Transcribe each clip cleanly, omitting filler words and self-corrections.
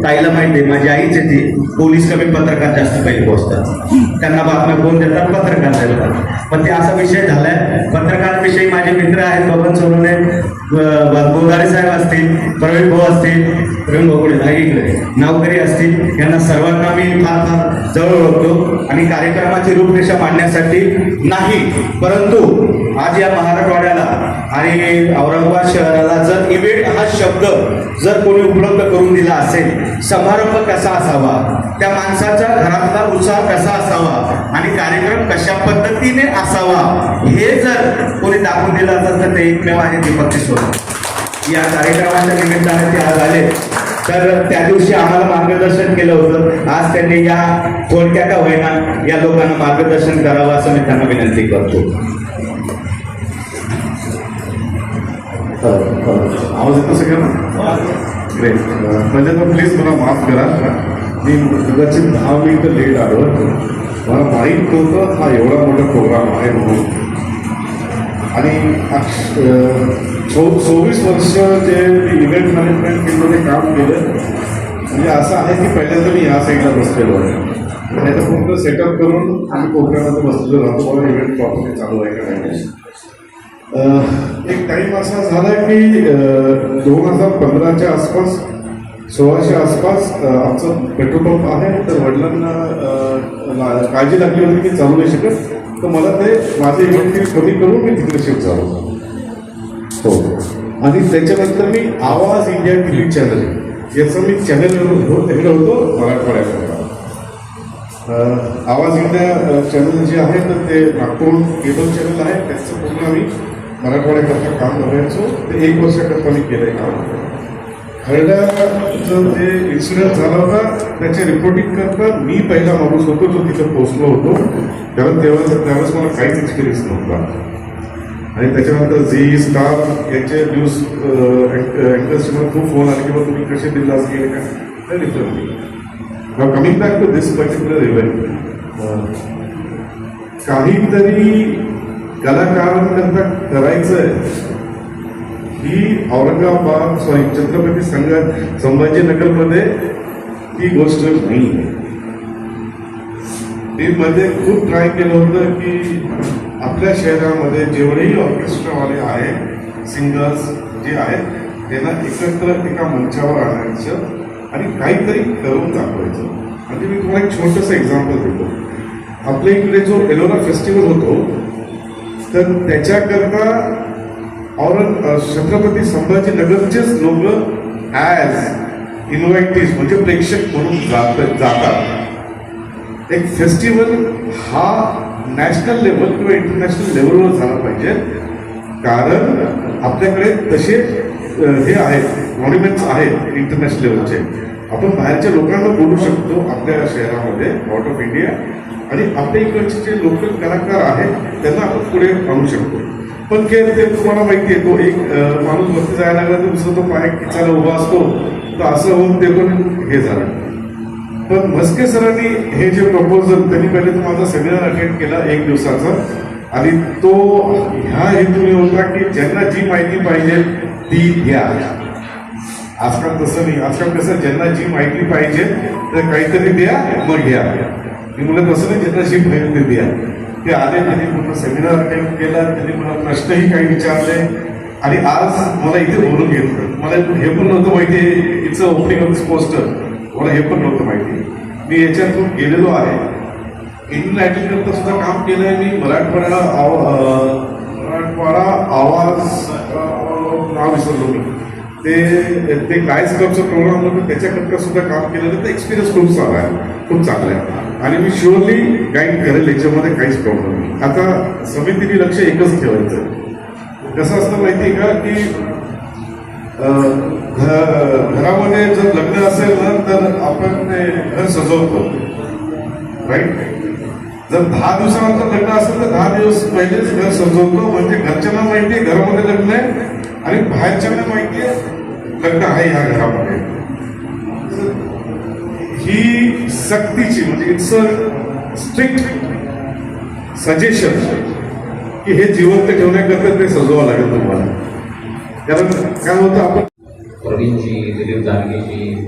ताईला माहिती आहे, माझी आईच आहे ती, पोलीस कमी पत्रकार जास्त काही पोहोचतात, त्यांना बातम्या कोण देतात, पत्रकार देतात. पण ते असा विषय झालाय, पत्रकारांविषयी माझे मित्र आहेत, बबन सोनवणे, गोदारे साहेब असतील, प्रवीण भाऊ असतील, प्रवीण भाऊ इकडे नावकरी असतील, यांना सर्वांना मी फार फार जवळ ओळखतो आणि कार्यक्रमाची रूपरेषा मांडण्यासाठी नाही, परंतु आज या मराठवाड्याला आणि औरंगाबाद शहराला जर इव्हेंट हा शब्द जर कोणी उपलब्ध करून दिला असेल, समारंभ कसा असावा, त्या माणसाच्या घरातला उत्साह कसा असावा आणि कार्यक्रम कशा पद्धतीने असावा, हे जर कोणी दाखवून दिलं असेल तर ते एकमेव आहे दीपक सोनवणे. या कार्यक्रमाच्या निमित्ताने ते आज आले, तर त्या दिवशी आम्हाला मार्गदर्शन केलं होतं. आज त्यांनी या थोडक्या का होईना या लोकांना मार्गदर्शन करावं असं मी त्यांना विनंती करतो. आवाज येतो सगळ्यांना? ग्रेट. म्हणजे तर प्लीज मला माफ करा, मी कदाचित 10 मिनिटं लेट आलो. मला माहीत नव्हतं हा एवढा मोठा प्रोग्राम आहे म्हणून. आणि 24 वर्ष जे इव्हेंट मॅनेजमेंट फील्डमध्ये काम केलं, म्हणजे असं आहे की पहिल्यांदा मी या साईडला बसलेलो आहे. नाही तर फक्त सेटअप करून आम्ही प्रोग्रामात बसलेलो राहतो, मला इव्हेंट प्रॉपर्टी चालू आहे का नाही. एक टाईम असा झाला की 2015च्या आसपास, 16च्या आसपास आमचं पेट्रोल पंप आहे, तर वडिलांना काळजी लागली होती की चालू नाही शकत, तर मला ते माझे इव्हेंट कमी करून मी तिकडे शिफ्ट झालो. हो. आणि त्याच्यानंतर मी आवाज इंडिया टीव्ही चॅनल याचं मी चॅनल होतो मराठवाड्यात. आवाज इंडिया चॅनल जे आहे तर ते नागपूर केबल चॅनल आहे, त्याचं पूर्ण आम्ही मराठवाड्याकरता काम करायचो. ते 1 वर्षाकरता मी केलं आहे काम. खरड्याचं जे इन्सिडेंट झाला होता त्याचे रिपोर्टिंग करता मी पहिला माणूस होतो जो तिथं पोहोचलो होतो, कारण त्यावेळेस मला काहीच एक्सपिरियन्स नव्हता. आणि त्याच्यानंतर झी स्टार यांचे न्यूज अँकर्सचे मला खूप फोन आले की तुम्ही कसे दिल्लास गेले काय differently. Now coming back to this particular event, काहीतरी कलाकारांकरता करायचं आहे ही छत्रपती संभाजीनगरमध्ये ती गोष्ट नाही. मी मध्ये खूप ट्राय केलं होतं की आपल्या शहरामध्ये जेवढेही ऑर्केस्ट्रावाले आहेत, सिंगर्स जे आहेत, त्यांना एकत्र एका मंचावर आणायचं आणि काहीतरी करून दाखवायचं. म्हणजे मी तुम्हाला एक छोटंसं एक्झाम्पल देतो. आपल्या इकडे जो एलोरा फेस्टिवल होतो, तर त्याच्याकरता छत्रपती संभाजीनगरचेच लोक ॲज इन्व्हायटीज म्हणजे प्रेक्षक म्हणून जातात. एक फेस्टिवल हा नॅशनल लेवल किंवा इंटरनॅशनल लेवलवर झाला पाहिजे, कारण आपल्याकडे तसे हे आहेत, मॉन्युमेंट्स आहेत इंटरनॅशनल लेवलचे. आपण बाहेरच्या लोकांना बोलू शकतो आपल्या शहरामध्ये, आउट ऑफ इंडिया, आणि आपल्या इकडचे जे लोकल कलाकार आहेत त्यांना आपण पुढे आणू शकतो. पण ते तुम्हाला माहिती आहे, तो एक माणूस वरती जायला लागला तर दुसरा तो पाय खिचायला उभा असतो, तर असं होऊन ते पण हे झालं. पण म्हस्के सरांनी हे जे प्रपोजल, त्यांनी पहिले तो माझा सेमिनार अटेंड केला 1 दिवसाचा, आणि तो ह्या हेतूने होता की ज्यांना जी माहिती पाहिजे ती घ्या. आजकाल तसं नाही, आजकाल कसं ज्यांना जी माहिती पाहिजे तर काहीतरी द्या मग घ्या. मी म्हणत तसं नाही, ज्यांना जी पाहिजे ते द्या. ते आले, त्यांनी पूर्ण सेमिनार अटेंड केला, त्यांनी मला प्रश्नही काही विचारले आणि आज मला इथे बोलून घेतलं. मला हे पण नव्हतं माहिती, it's opening of this poster, मला हे पण नव्हतं माहिती. मी याच्यातून गेलेलो आहे. इंडियन आयडल करता सुद्धा काम केलं आहे मी. मराठवाडा आवाज नाव विसरलो मी, ते लायन्स क्लबचं प्रोग्राम होतं, त्याच्याकरता सुद्धा काम केलेलं. तर एक्सपिरियन्स खूप चांगला आहे, खूप चांगला आहे आणि मी शुअरली गाईड करेल, याच्यामध्ये काहीच प्रॉब्लेम नाही. आता समितीने लक्ष एकच ठेवायचं. कसं असतं माहिती आहे का की घरामध्ये जर लग्न असेल ना तर आपण ते घर सजवतो, राईट. जर 10 दिवसानंतर लग्न असेल तर 10 दिवस पहिलेच घर सजवतो, म्हणजे घरच्यांना माहिती आहे घरामध्ये लग्न आहे आणि बाहेरच्यांना माहिती आहे लग्न आहे ह्या घरामध्ये. ही सक्तीची म्हणजे इट्स अ स्ट्रिक्ट सजेशन की हे जिवंत ठेवण्याकरता ते सजवावं लागेल तुम्हाला. कारण काय होतं, आपण प्रवीणजी, दिलीप दानगेजी,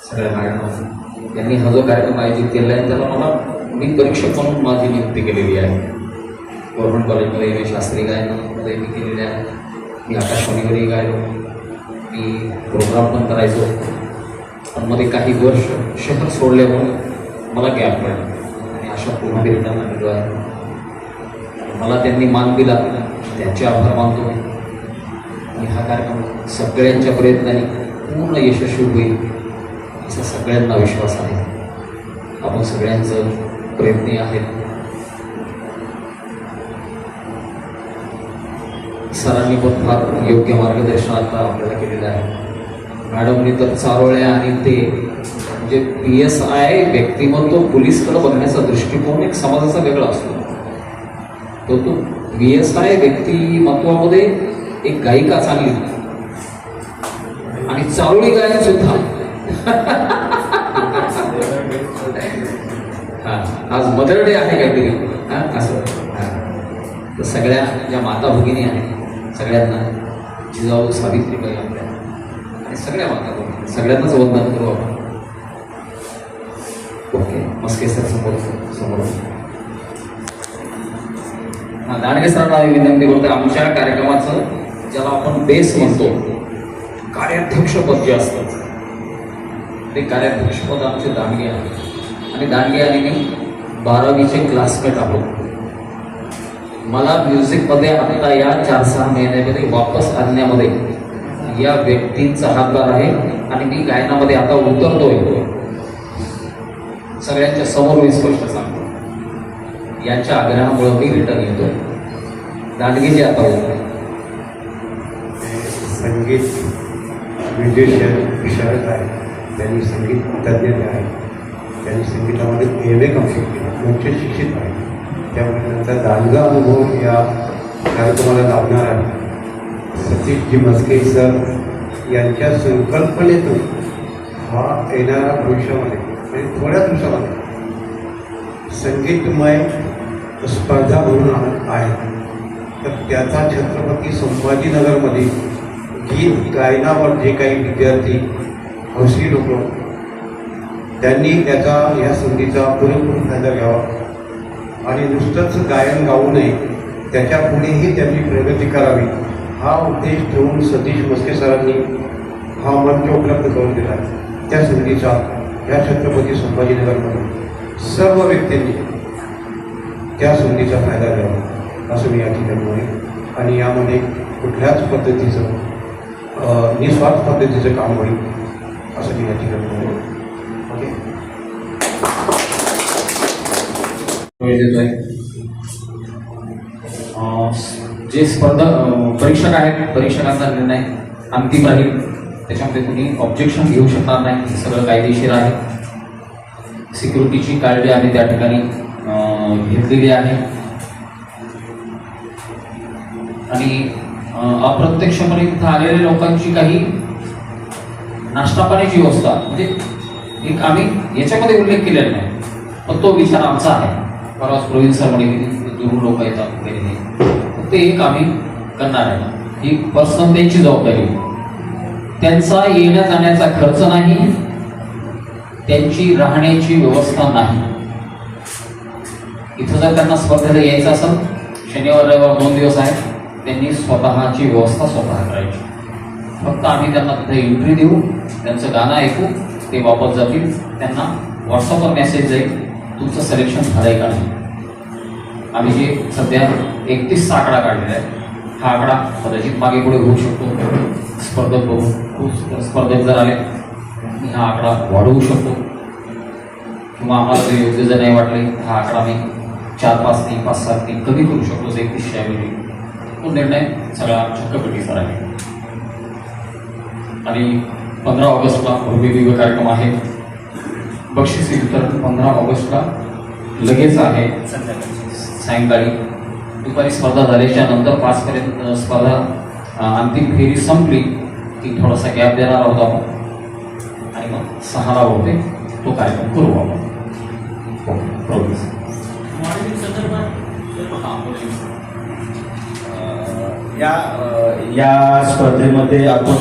सगळ्या मॅडम यांनी हा जो कार्यक्रम आयोजित केला आहे त्याला मला मी परीक्षक म्हणून माझी नियुक्ती केलेली आहे. गव्हर्नमेंट कॉलेजमध्ये एम ए शास्त्री गायनामध्ये मी केलेले आहे. मी आकाशवाणीवरही गायलो, मी प्रोग्राम पण करायचो. पण मध्ये काही वर्ष शहर सोडल्यामुळे मला गॅप मिळाला आणि अशा पुन्हा रिटर्न आलेलो आहे. मला त्यांनी मान दिला, त्यांचे आभार मानतो आणि हा कार्यक्रम सगळ्यांच्या प्रयत्नाने पूर्ण यशस्वी होईल असा सगळ्यांना विश्वास आहे. आपण सगळ्यांचं प्रयत्नी आहेत. सरांनी पण फार योग्य मार्गदर्शन आता आपल्याला केलेलं आहे. मॅडमनी तर चारोळ्या आणि ते म्हणजे PSI व्यक्तिमत्व पोलीसकडे बघण्याचा दृष्टिकोन एक समाजाचा वेगळा असतो. तो PSI व्यक्तिमत्वामध्ये एक गायिका चांगली आणि चारोळी गायन सुद्धा. आज मदर डे आहे काहीतरी असं. तर सगळ्या ज्या माता भगिनी आहेत सगळ्यांना, जिजाऊ सावित्रीबाई आपल्या आणि सगळ्या माता भगिनी सगळ्यांनाच वंदन करू आपण. ओके, मस्के सर समोर. दांडगे सरांना विनंती करतो, आमच्या कार्यक्रमाचं ज्याला आपण बेस म्हणतो कार्याध्यक्षपद जे असतं ते कार्याध्यक्षपद आमचे दांडगे आहे. आणि दांडगे आणि मी 12वीचे क्लासमेट आहोत. मला म्युझिकमध्ये आता या 4-6 महिन्यामध्ये वापस आणण्यामध्ये या व्यक्तींचा हातभार आहे आणि मी गायनामध्ये आता उतरतोय. सगळ्यांच्या समोर मी स्पष्ट सांगतो, यांच्या आग्रहामुळे मी रिटर्न येतोय. दांडगे जे आता होते संगीत विशारद आहे, त्यांनी संगीत तज्ज्ञ आहे, त्यांनी संगीतामध्ये MA कंप्लीट केलं, उच्च शिक्षित आहे. त्यामुळे त्यांचा दांडगा अनुभव या कार्यक्रमाला लाभणार आहे. सतीशजी मस्के सर यांच्या संकल्पनेतून हा येणाऱ्या भविष्यामध्ये म्हणजे थोड्या दिवसामध्ये संगीतमय स्पर्धा म्हणून आहे. तर त्याचा छत्रपती संभाजीनगरमध्ये गीत गायनावर जे काही विद्यार्थी हौशी लोक त्यांनी त्याचा या संधीचा पुरेपूर फायदा घ्यावा आणि नुसतंच गायन गाऊ नये, त्याच्या पुढेही त्यांनी प्रगती करावी हा उद्देश ठेवून सतीश मस्के सरांनी हा मंच उपलब्ध करून दिला. त्या संधीचा या छत्रपती संभाजीनगरमध्ये सर्व व्यक्तींनी त्या संधीचा फायदा घ्यावा असं मी या ठिकाणी म्हणेन. आणि यामध्ये कुठल्याच पद्धतीचं निस्वार्थ पद्धतीचं काम होईल असं मी या ठिकाणी म्हणेन. ओके, जे परीक्षक आहेत परीक्षकांचा निर्णय अंतिम राहील, त्याच्यामध्ये कुणी ऑब्जेक्शन घेऊ शकणार नाही. हे सगळं कायदेशीर आहे. सिक्युरिटीची काळजी आम्ही त्या ठिकाणी घेतलेली आहे आणि अप्रत्यक्षपणे तिथं आलेल्या लोकांची काही नाश्ता पाण्याची व्यवस्था म्हणजे एक आम्ही याच्यामध्ये उल्लेख केलेला नाही, पण तो विचार आमचा आहे. परवाच प्रवीण सर म्हणे दुरून लोक येतात वगैरे नाही, ते एक आम्ही करणार आहे. ही पर्सनल त्यांची जबाबदारी. त्यांचा येण्या जाण्याचा खर्च नाही, त्यांची राहण्याची व्यवस्था नाही. इथं जर त्यांना स्पर्धेला यायचं असेल, शनिवार रविवार 2 दिवस आहेत, त्यांनी स्वतःची व्यवस्था स्वतः करायची. फक्त आम्ही त्यांना तिथे एंट्री देऊ, त्यांचं गाणं ऐकू, ते वापस जातील. त्यांना व्हॉट्सअपवर मेसेज जाईल तुमचं सिलेक्शन झालं आहे का नाही. आम्ही जे सध्या 31चा आकडा काढलेला आहे, हा आकडा कदाचित मागे पुढे होऊ शकतो. स्पर्धक बघून खूप स्पर्धक जर आले मी हा आकडा वाढवू शकतो किंवा आम्हाला जर योग्य जर नाही वाटले हा आकडा मी 4-5 नाही 5-7 नाही कमी करू शकतो. 31च्या ऐवजी तो निर्णय सगळा चक्कपटीचा आहे. आणि 15 ऑगस्टला भव्य कार्यक्रम आहे. बक्षीस वितरण 15 ऑगस्टला लगेच आहे. सायंकाळी दुपारी स्पर्धा झाल्याच्या नंतर 5 पर्यंत स्पर्धा अंतिम फेरी संपली की थोडासा गॅप देणार आहोत आपण आणि मग 6ला होते तो कार्यक्रम करू आपण. या स्पर्धेमध्ये आपण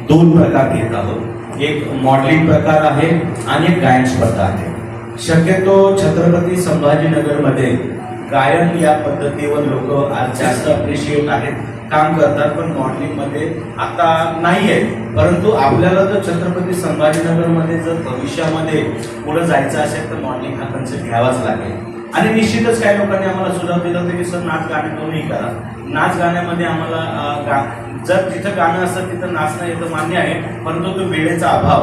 2 प्रकार घेत आहोत. एक मॉडेलिंग प्रकार आहे आणि एक गायन स्पर्धा आहे. शक्यतो छत्रपती संभाजीनगरमध्ये गायन या पद्धतीवर लोक आज जास्त अप्रिशिएट आहेत, काम करतात, पण मॉडेलिंगमध्ये आता नाही आहे. परंतु आपल्याला तर छत्रपती संभाजीनगरमध्ये जर भविष्यामध्ये पुढे जायचं असेल तर मॉडेलिंग हा कन्सेप्ट घ्यावाच लागेल. आणि निश्चितच काही लोकांनी आम्हाला सुझाव दिला होता की सर नाच गाणे दोन्ही करा. नाच गाण्यामध्ये आम्हाला जर जिथं गाणं असतं तिथं नाचणं येतं मान्य आहे, परंतु तो वेळेचा अभाव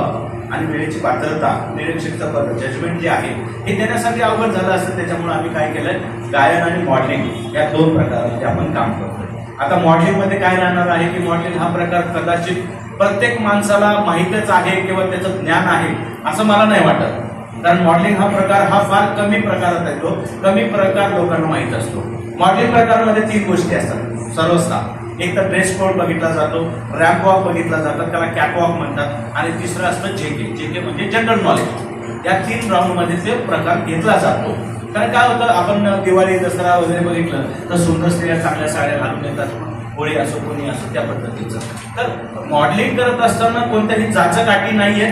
आणि वेळेची पात्रता, निरीक्षकचा पद जजमेंट जे आहे हे देण्यासाठी अवघड झालं असतं. त्याच्यामुळे आम्ही काय केलंय, गायन आणि मॉडेलिंग या दोन प्रकारामध्ये आपण काम करतोय. आता मॉडेलिंगमध्ये काय राहणार आहे की मॉडेलिंग हा प्रकार कदाचित प्रत्येक माणसाला माहीतच आहे किंवा त्याचं ज्ञान आहे असं मला नाही वाटत. कारण मॉडेलिंग हा प्रकार हा फार कमी प्रकारात येतो, कमी प्रकार लोकांना माहीत असतो. मॉडेलिंग प्रकारामध्ये 3 गोष्टी असतात सर्वस्था. एक तर ड्रेस कोड बघितला जातो, रॅम्प वॉक बघितला जातो, त्याला कॅटवॉक म्हणतात, आणि तिसरं असतं जेके म्हणजे जनरल नॉलेज. या 3 राऊंडमध्ये ते प्रकार घेतला जातो. कारण काय होतं, आपण दिवाळी दसरा वगैरे बघितलं तर सुंदर स्त्रिया चांगल्या साड्या घालून येतात, होळी असो कोणी असो त्या पद्धतीचं. तर मॉडेलिंग करत असताना कोणत्याही जाचक अटी नाहीये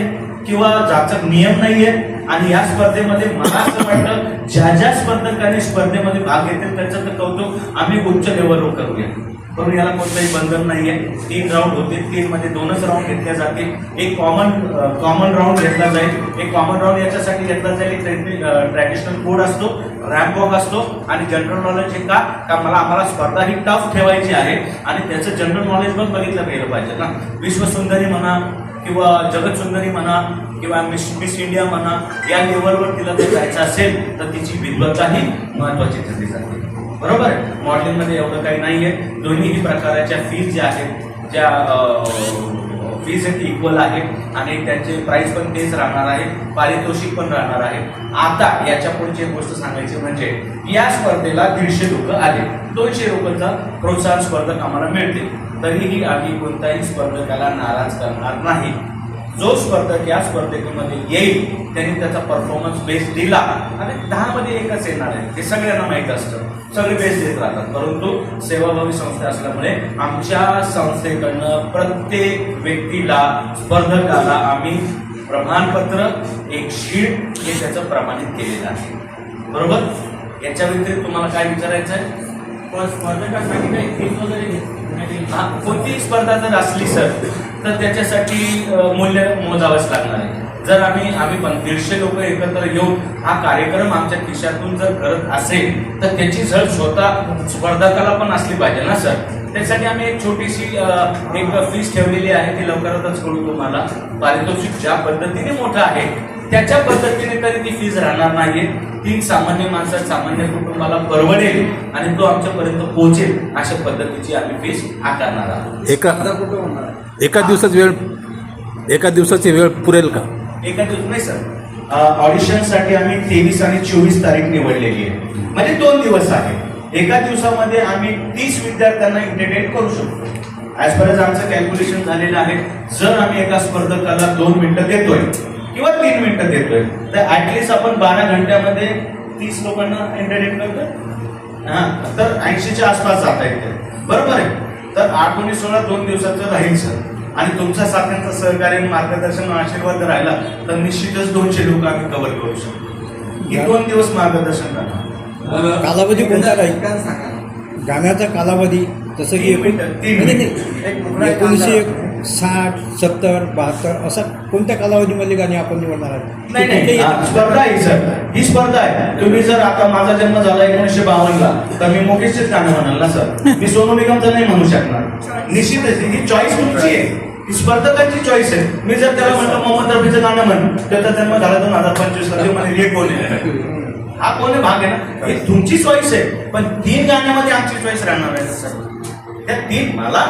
किंवा जाचक नियम नाहीये. आणि या स्पर्धेमध्ये मला असं वाटतं ज्या स्पर्धकांनी स्पर्धेमध्ये भाग घेतील त्याचं तर कौतुक आम्ही उच्च लेवलवर करूया, पण याला कोणतंही बंधन नाहीये. 3 राऊंड होते, 3 मध्ये 2च राऊंड घेतले जातील. एक कॉमन राऊंड घेतला जाईल. एक कॉमन राऊंड याच्यासाठी घेतला जाईल, ट्रॅडिशनल कोड असतो, रॅम्प वॉक असतो आणि जनरल नॉलेज. हे का आम्हाला स्पर्धा ही टफ ठेवायची आहे आणि त्याचं जनरल नॉलेज पण बघितलं गेलं पाहिजे ना. विश्वसुंदरी म्हणा किंवा जगत सुंदरी म्हणा किंवा मिस इंडिया म्हणा, या लेवलवर तिला जर जायचं असेल तर तिची विद्वत्ताही महत्वाची ठरली जाते. बरोबर आहे. मॉडेलिंगमध्ये एवढं काही नाहीये. दोन्हीही प्रकाराच्या फीज ज्या आहेत, ज्या फीज आहेत इक्वल आहेत आणि त्यांचे प्राइस पण तेच राहणार आहे, पारितोषिक पण राहणार आहे. आता याच्या पुढची एक गोष्ट सांगायची म्हणजे या स्पर्धेला 150 लोक आले, 200 लोकांचा प्रोत्साहन स्पर्धक आम्हाला मिळते. तरीही आम्ही कोणत्याही स्पर्धकाला नाराज करणार नाही. जो स्पर्धक या स्पर्धेमध्ये येईल त्यांनी त्याचा परफॉर्मन्स बेस्ट दिला आणि 10 मध्ये एकच येणार आहे, हे सगळ्यांना माहीत असतं. सगळे बेस्ट देत राहतात, परंतु सेवाभावी संस्था असल्यामुळे आमच्या संस्थेकडनं प्रत्येक व्यक्तीला, स्पर्धकाला आम्ही प्रमाणपत्र, एक शीट हे त्याचं प्रमाणित केलेलं आहे. बरोबर. याच्या व्यतिरिक्त तुम्हाला काय विचारायचं आहे? स्पर्धकासाठी काही फीस वगैरे कोणतीही स्पर्धा जर असली सर तर त्याच्यासाठी मूल्य मोजावंच लागणार आहे. जर आम्ही पण 150 लोक एकत्र येऊन हा कार्यक्रम आमच्या खिशातून जर करत असेल तर त्याची झळ स्वतः स्पर्धकाला पण असली पाहिजे ना सर. त्यासाठी आम्ही एक छोटीशी एक फीस ठेवलेली आहे, ती लवकरच कळू तुम्हाला. पारितोषिक ज्या पद्धतीने मोठं आहे त्याच्या पद्धतीने तरी ती फीस राहणार नाहीये. ती सामान्य माणसात, सामान्य कुटुंबाला परवडेल आणि तो आमच्यापर्यंत पोहोचेल अशा पद्धतीची आम्ही फीस आकारणार आहोत. एका दिवसाची वेळ पुरेल का? एका दिवस नाही सर. ऑडिशनसाठी आम्ही 23 आणि 24 तारीख निवडलेली आहे, म्हणजे 2 दिवस आहे. एका दिवसामध्ये आम्ही 30 विद्यार्थ्यांना एंटरटेन करू शकतो. ऍज पर एज आमचं कॅल्क्युलेशन झालेलं आहे. जर आम्ही एका स्पर्धकाला 2 मिनिटं देतोय किंवा 3 मिनिटं देतोय तर ऍटलिस्ट आपण 12 घंट्यामध्ये 30 लोकांना एंटरटेन करतोय. तर 80च्या आसपास जाता येते. बरोबर आहे. तर 8 आणि 16 2 दिवसाचं राहील सर. आणि तुमच्या साथ्यांचं सहकार्य, मार्गदर्शन, आशीर्वाद राहिला तर निश्चितच 200 लोक आम्ही कव्हर करू शकतो. ही 2 दिवस मार्गदर्शन करणार. कालावधी कोणता राहील? गाण्याचा कालावधी जसं की 1960, 70, 72 असा कोणत्या कालावधीमध्ये गाणी आपण निवडणार आहोत? नाही, स्पर्धा आहे सर. ही स्पर्धा आहे. तुम्ही जर आता माझा जन्म झाला 1952ला तर मी मुकेशचेच गाणं म्हणाल ना सर. मी सोनू निगमचं नाही म्हणू शकणार. निश्चितच ही चॉईस तुमची आहे, ही स्पर्धकांची चॉईस आहे. मी जर त्याला म्हटलं मोहम्मद रफीचं गाणं म्हण, त्याचा जन्म झाला 2025 ला, म्हणजे हे कोण आहे? हा कोण भाग आहे ना. ही तुमची चॉईस आहे, पण 3 गाण्यामध्ये आमची चॉईस राहणार आहे सर. त्या 3 मला